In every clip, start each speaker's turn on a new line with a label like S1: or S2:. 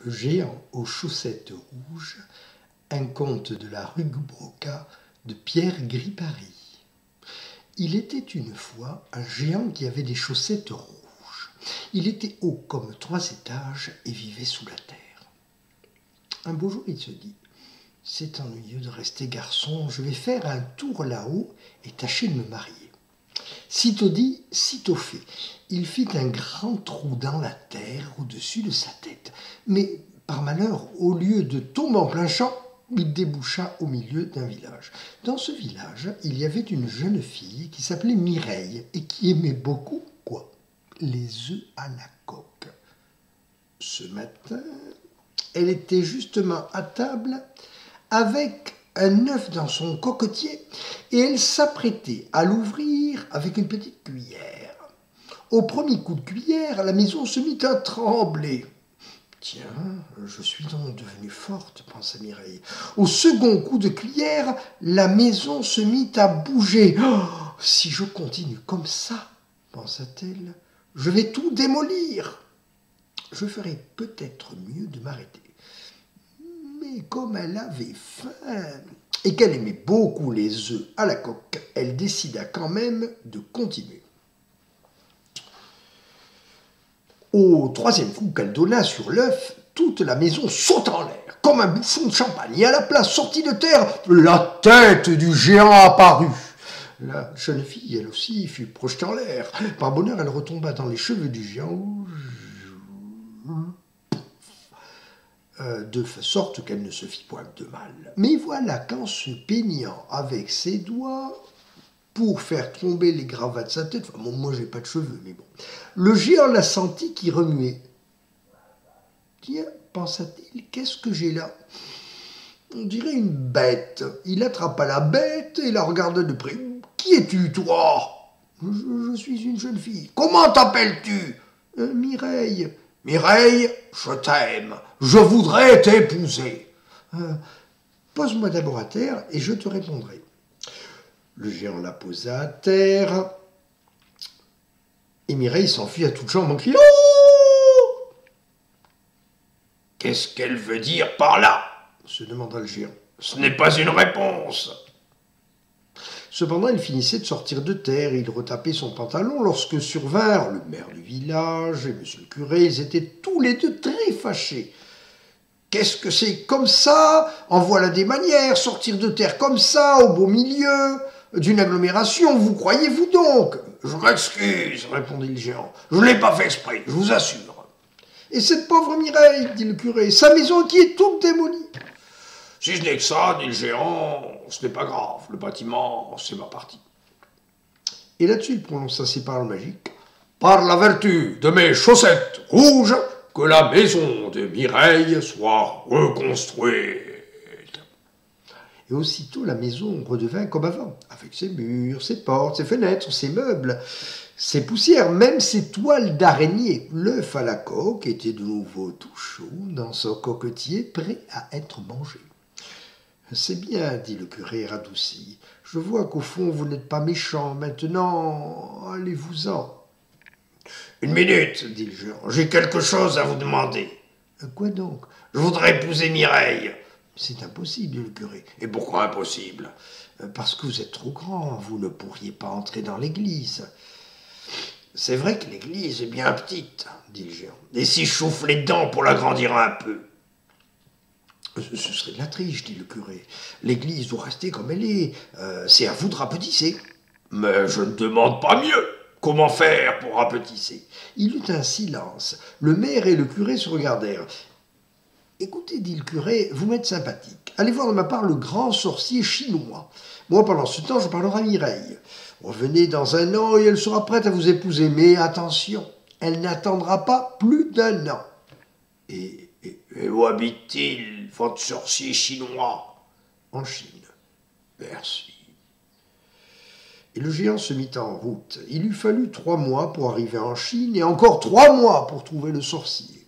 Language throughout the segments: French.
S1: Le géant aux chaussettes rouges, un conte de la rue Broca de Pierre Gripari. Il était une fois un géant qui avait des chaussettes rouges. Il était haut comme 3 étages et vivait sous la terre. Un beau jour, il se dit « C'est ennuyeux de rester garçon, je vais faire un tour là-haut et tâcher de me marier. » Sitôt dit, sitôt fait. Il fit un grand trou dans la terre au-dessus de sa tête. Mais, par malheur, au lieu de tomber en plein champ, il déboucha au milieu d'un village. Dans ce village, il y avait une jeune fille qui s'appelait Mireille et qui aimait beaucoup, quoi? Les œufs à la coque. Ce matin, elle était justement à table avec un œuf dans son cocotier et elle s'apprêtait à l'ouvrir avec une petite cuillère. Au premier coup de cuillère, la maison se mit à trembler. « Tiens, je suis donc devenue forte, pensa Mireille. Au second coup de cuillère, la maison se mit à bouger. Oh, si je continue comme ça, pensa-t-elle, je vais tout démolir. Je ferai peut-être mieux de m'arrêter. » Mais comme elle avait faim et qu'elle aimait beaucoup les œufs à la coque, elle décida quand même de continuer. Au 3e coup qu'elle donna sur l'œuf, toute la maison saute en l'air, comme un bouchon de champagne, et à la place sortie de terre, la tête du géant apparut. La jeune fille, elle aussi, fut projetée en l'air. Par bonheur, elle retomba dans les cheveux du géant, de sorte qu'elle ne se fit point de mal. Mais voilà qu'en se peignant avec ses doigts, pour faire tomber les gravats de sa tête, enfin, moi j'ai pas de cheveux, mais bon, le géant la sentit qui remuait. Tiens, pensa-t-il, qu'est-ce que j'ai là? On dirait une bête. Il attrapa la bête et la regarda de près. Qui es-tu, toi? Je suis une jeune fille. Comment t'appelles-tu? Mireille. Mireille, je t'aime. Je voudrais t'épouser. Pose-moi d'abord à terre et je te répondrai. Le géant la posa à terre et Mireille s'enfuit à toutes jambes en criant « Oh !»« Qu'est-ce qu'elle veut dire par là ?» se demanda le géant. « Ce n'est pas une réponse !» Cependant, il finissait de sortir de terre et il retapait son pantalon lorsque survinrent le maire du village et monsieur le curé. Ils étaient tous les deux très fâchés. « Qu'est-ce que c'est comme ça? En voilà des manières, sortir de terre comme ça, au beau milieu d'une agglomération, vous croyez-vous donc? »« Je m'excuse, répondit le géant. Je ne l'ai pas fait exprès, je vous assure. »« Et cette pauvre Mireille, dit le curé, sa maison qui est toute démolie. »« Si ce n'est que ça, dit le géant, ce n'est pas grave, le bâtiment, c'est ma partie. » Et là-dessus, il prononça ces paroles magiques. « Par la vertu de mes chaussettes rouges, que la maison de Mireille soit reconstruite. » Et aussitôt, la maison redevint comme avant, avec ses murs, ses portes, ses fenêtres, ses meubles, ses poussières, même ses toiles d'araignée. L'œuf à la coque était de nouveau tout chaud dans son cocotier, prêt à être mangé. « C'est bien, dit le curé radouci. Je vois qu'au fond, vous n'êtes pas méchant. Maintenant, allez-vous-en. »« Une minute, dit le géant. J'ai quelque chose à vous demander. »« Quoi donc? »« Je voudrais épouser Mireille. » »« C'est impossible, dit le curé. »« Et pourquoi impossible? »« Parce que vous êtes trop grand, vous ne pourriez pas entrer dans l'église. »« C'est vrai que l'église est bien petite, dit le géant. Et si je chauffe les dents pour l'agrandir un peu? » Ce serait de la triche, dit le curé. L'église doit rester comme elle est. C'est à vous de rapetisser. Mais je ne demande pas mieux. Comment faire pour rapetisser? Il eut un silence. Le maire et le curé se regardèrent. Écoutez, dit le curé, vous m'êtes sympathique. Allez voir de ma part le grand sorcier chinois. Moi, pendant ce temps, je parlerai à Mireille. Revenez dans 1 an et elle sera prête à vous épouser. Mais attention, elle n'attendra pas plus d'1 an. Et où habite-t-il, votre sorcier chinois? En Chine. Merci. Et le géant se mit en route. Il lui fallut 3 mois pour arriver en Chine et encore 3 mois pour trouver le sorcier.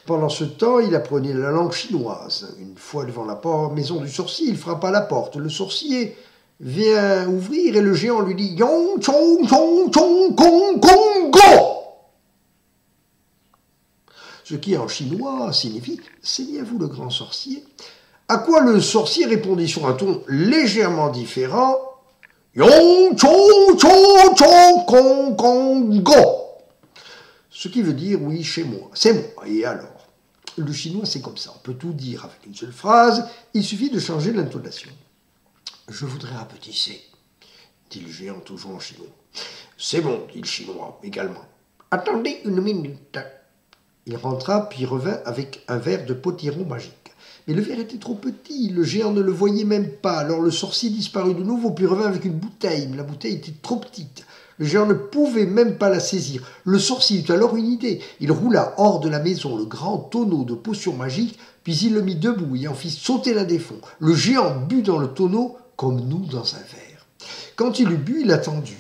S1: Pendant ce temps, il apprenait la langue chinoise. Une fois devant la maison du sorcier, il frappa à la porte. Le sorcier vient ouvrir et le géant lui dit « Yong chong chong chong kong kong go » ce qui en chinois signifie « c'est bien vous le grand sorcier ». À quoi le sorcier répondit sur un ton légèrement différent « Yong chou chou chou kong kong go », ce qui veut dire « oui, chez moi, c'est moi, et alors ?» Le chinois, c'est comme ça, on peut tout dire avec une seule phrase, il suffit de changer l'intonation. « Je voudrais rapetisser », dit le géant toujours en chinois. « C'est bon, dit le chinois également. Attendez une minute. » Il rentra puis revint avec un verre de potiron magique. Mais le verre était trop petit, le géant ne le voyait même pas. Alors le sorcier disparut de nouveau, puis revint avec une bouteille. Mais la bouteille était trop petite. Le géant ne pouvait même pas la saisir. Le sorcier eut alors une idée. Il roula hors de la maison le grand tonneau de potions magiques, puis il le mit debout et en fit sauter l'un des fonds. Le géant but dans le tonneau comme nous dans un verre. Quand il eut bu, il attendit.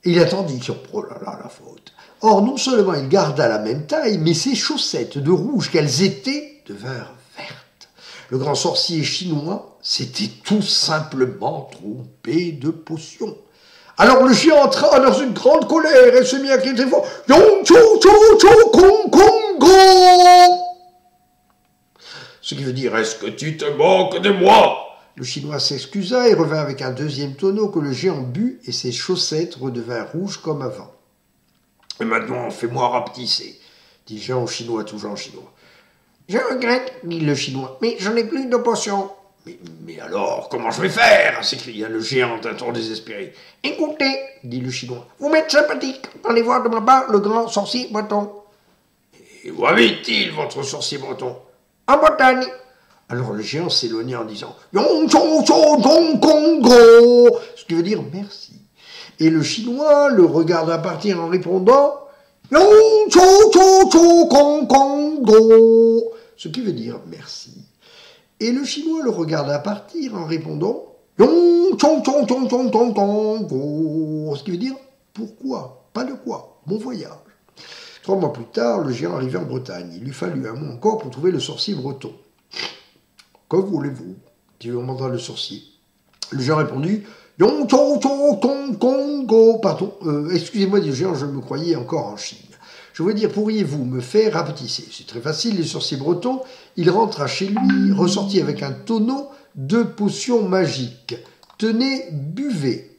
S1: Et il attendit, oh là là, la faute. Or, non seulement il garda la même taille, mais ses chaussettes de rouge qu'elles étaient devinrent vertes. Le grand sorcier chinois s'était tout simplement trompé de potion. Alors le géant entra dans une grande colère et se mit à crier très fort « Yong chou chou chou kong kong go » ce qui veut dire « Est-ce que tu te moques de moi ?» Le chinois s'excusa et revint avec un deuxième tonneau que le géant but et ses chaussettes redevinrent rouges comme avant. « Et maintenant, fais-moi rapetisser, » dit le géant au chinois, toujours en chinois. « Je regrette, » dit le chinois, « mais je n'ai plus de potion. »« Mais alors, comment je vais faire ?» s'écria le géant d'un ton désespéré. « Écoutez, » dit le chinois, « vous m'êtes sympathique. Allez voir de ma part le grand sorcier breton. »« Et où habite-t-il, votre sorcier breton ?»« En Bretagne. » Alors le géant s'éloigna en disant « Yong chou chou kong kong go » ce qui veut dire « merci ». Et le chinois le regarda partir en répondant « Yong chou chou chou kong kong go » ce qui veut dire « merci ». Et le chinois le regarda partir en répondant « Yong chou chou chou chou chou kong go » ce qui veut dire « pourquoi, pas de quoi, bon voyage ». 3 mois plus tard, le géant arrivait en Bretagne. Il lui fallut un mois encore pour trouver le sorcier breton. « Que voulez-vous » dit le sorcier. Le géant répondit « Yong chou chou kong kong go » Pardon, excusez-moi, dit le géant, je me croyais encore en Chine. Je voulais dire, pourriez-vous me faire rapetisser ? C'est très facile, les sorciers bretons. Il rentra chez lui, ressortit avec un tonneau de potions magiques. Tenez, buvez.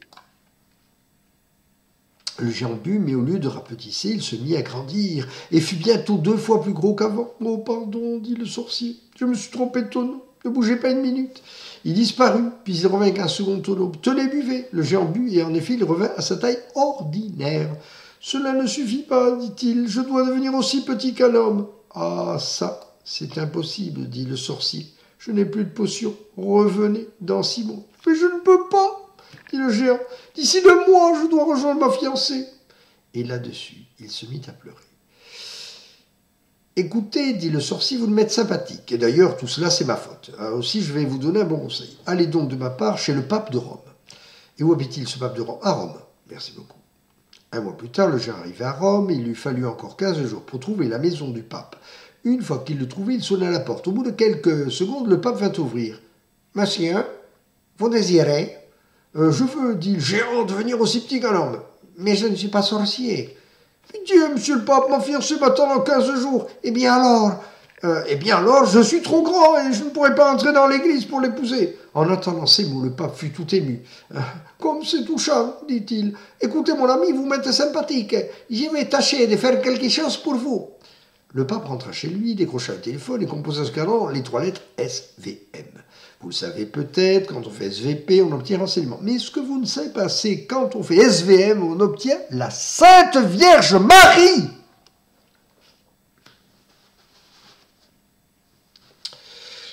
S1: Le géant but, mais au lieu de rapetisser, il se mit à grandir et fut bientôt 2 fois plus gros qu'avant. « Oh, pardon, dit le sorcier, je me suis trompé de tonneau. Ne bougez pas une minute. » Il disparut, puis il revint avec un second tonneau. « Tenez, buvez. » Le géant but, et en effet, il revint à sa taille ordinaire. « Cela ne suffit pas, dit-il. Je dois devenir aussi petit qu'un homme. »« Ah, ça, c'est impossible, dit le sorcier. Je n'ai plus de potion. Revenez dans 6 mois. »« Mais je ne peux pas, dit le géant. D'ici 2 mois, je dois rejoindre ma fiancée. » Et là-dessus, il se mit à pleurer. « Écoutez, dit le sorcier, vous me m'êtes sympathique. Et d'ailleurs, tout cela, c'est ma faute. Aussi, je vais vous donner un bon conseil. Allez donc de ma part chez le pape de Rome. » Et où habite-t-il, ce pape de Rome ? À Rome. Merci beaucoup. 1 mois plus tard, le géant arriva à Rome et il lui fallut encore 15 jours pour trouver la maison du pape. Une fois qu'il le trouvait, il sonna à la porte. Au bout de quelques secondes, le pape vint ouvrir. « Monsieur, vous désirez ?»« Je veux, dit le géant, devenir aussi petit qu'un homme. »« Mais je ne suis pas sorcier. »« Dieu, monsieur le pape, ma fiancée m'attend dans 15 jours. »« Eh bien alors, je suis trop grand et je ne pourrai pas entrer dans l'église pour l'épouser. » En entendant ces mots, le pape fut tout ému. « Comme c'est touchant, dit-il. Écoutez, mon ami, vous m'êtes sympathique. Je vais tâcher de faire quelque chose pour vous. » Le pape rentra chez lui, décrocha le téléphone et composa ce canon les 3 lettres SVM. Vous le savez peut-être, quand on fait SVP, on obtient renseignement. Mais ce que vous ne savez pas, c'est quand on fait SVM, on obtient la Sainte Vierge Marie.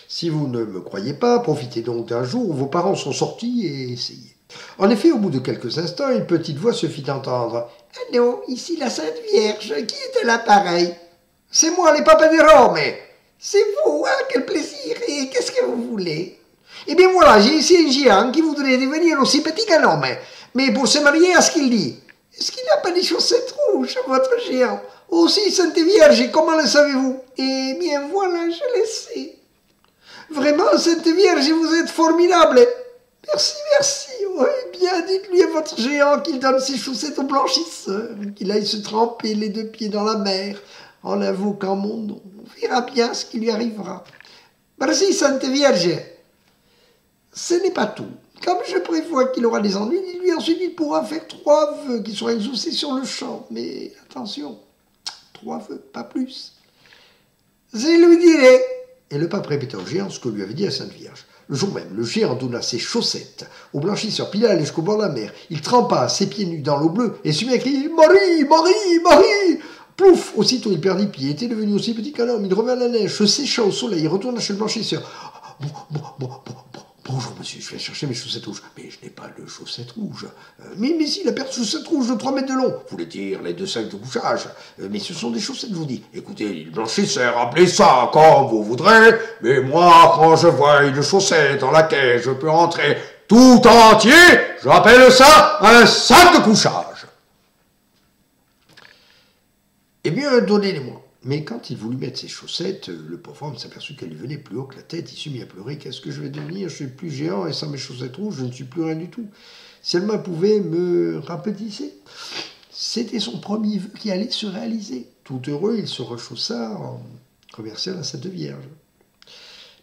S1: Si vous ne me croyez pas, profitez donc d'un jour où vos parents sont sortis et essayez. En effet, au bout de quelques instants, une petite voix se fit entendre. « Allô, ici la Sainte Vierge, qui est à l'appareil ? C'est moi, les papas de Rome. C'est vous, hein, quel plaisir. Et qu'est-ce que vous voulez ? Eh bien voilà, j'ai ici un géant qui voudrait devenir aussi petit qu'un homme, mais pour se marier à ce qu'il dit. Est-ce qu'il n'a pas des chaussettes rouges, votre géant ? Aussi, Sainte Vierge, comment le savez-vous ? Eh bien voilà, je le sais. Vraiment, Sainte Vierge, vous êtes formidable. Merci, merci. Oui, bien, dites-lui à votre géant qu'il donne ses chaussettes au blanchisseur, qu'il aille se tremper les 2 pieds dans la mer en invoquant mon nom. verra bien ce qui lui arrivera. Merci, Sainte Vierge. Ce n'est pas tout. Comme je prévois qu'il aura des ennuis, lui ensuite il pourra faire 3 vœux qui seront exaucés sur le champ. Mais attention, 3 vœux, pas plus. Je lui dirai. Et le pape répéta au géant ce que lui avait dit la Sainte Vierge. Le jour même, le géant donna ses chaussettes au blanchisseur, puis il allait jusqu'au bord de la mer. Il trempa ses pieds nus dans l'eau bleue et se mit à crier « Marie, Marie, Marie !» Plouf! Aussitôt il perdit pied, était devenu aussi petit qu'un homme. Il revint à la neige, se sécha au soleil, il retourna chez le blanchisseur. Bonjour monsieur, je viens chercher mes chaussettes rouges. Mais je n'ai pas de chaussettes rouges. Mais si, la paire de chaussettes rouges de 3 mètres de long. Vous voulez dire les 2 sacs de couchage. Mais ce sont des chaussettes, je vous dis. Écoutez, le blanchisseur, appelez ça comme vous voudrez. Mais moi, quand je vois une chaussette dans laquelle je peux entrer tout entier, j'appelle ça un sac de couchage. Eh bien, donnez-les-moi. Mais quand il voulut mettre ses chaussettes, le pauvre homme s'aperçut qu'elle lui venait plus haut que la tête. Il se mit à pleurer. Qu'est-ce que je vais devenir? Je suis plus géant et sans mes chaussettes rouges, je ne suis plus rien du tout. Si elle pouvait me rapetisser. C'était son premier vœu qui allait se réaliser. Tout heureux, il se rechaussa en remerciant la Sainte Vierge.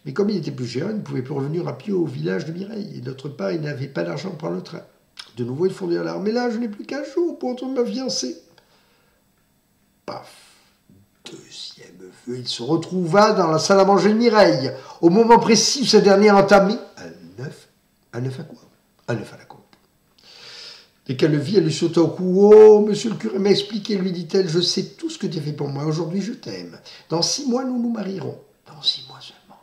S1: Mais comme il était plus géant, il ne pouvait plus revenir à pied au village de Mireille. Et d'autre part, il n'avait pas d'argent pour prendre le train. De nouveau, il fondit en larmes. Mais là, je n'ai plus qu'un jour pour retrouver ma fiancée. Paf! Deuxième vœu, il se retrouva dans la salle à manger de Mireille, au moment précis où cette dernière entamait un œuf à quoi? Un œuf à la coupe. Dès qu'elle le vit, elle lui sauta au cou. « Oh, monsieur le curé m'a expliqué, lui dit-elle, je sais tout ce que tu as fait pour moi. Aujourd'hui, je t'aime. Dans 6 mois, nous nous marierons. »« Dans 6 mois seulement ?»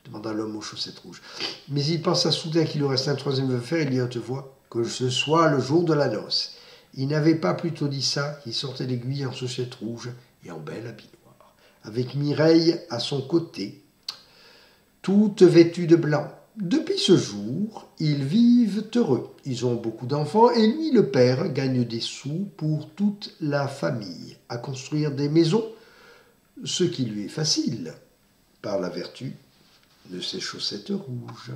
S1: demanda l'homme aux chaussettes rouges. Mais il pensa soudain qu'il lui restait un 3e vœu à faire. Il dit à haute voix que ce soit le jour de la noce. Il n'avait pas plutôt dit ça qu'il sortait l'aiguille en chaussettes rouges et en bel habit noir, avec Mireille à son côté, toute vêtue de blanc. Depuis ce jour, ils vivent heureux. Ils ont beaucoup d'enfants et lui, le père, gagne des sous pour toute la famille, à construire des maisons, ce qui lui est facile, par la vertu de ses chaussettes rouges.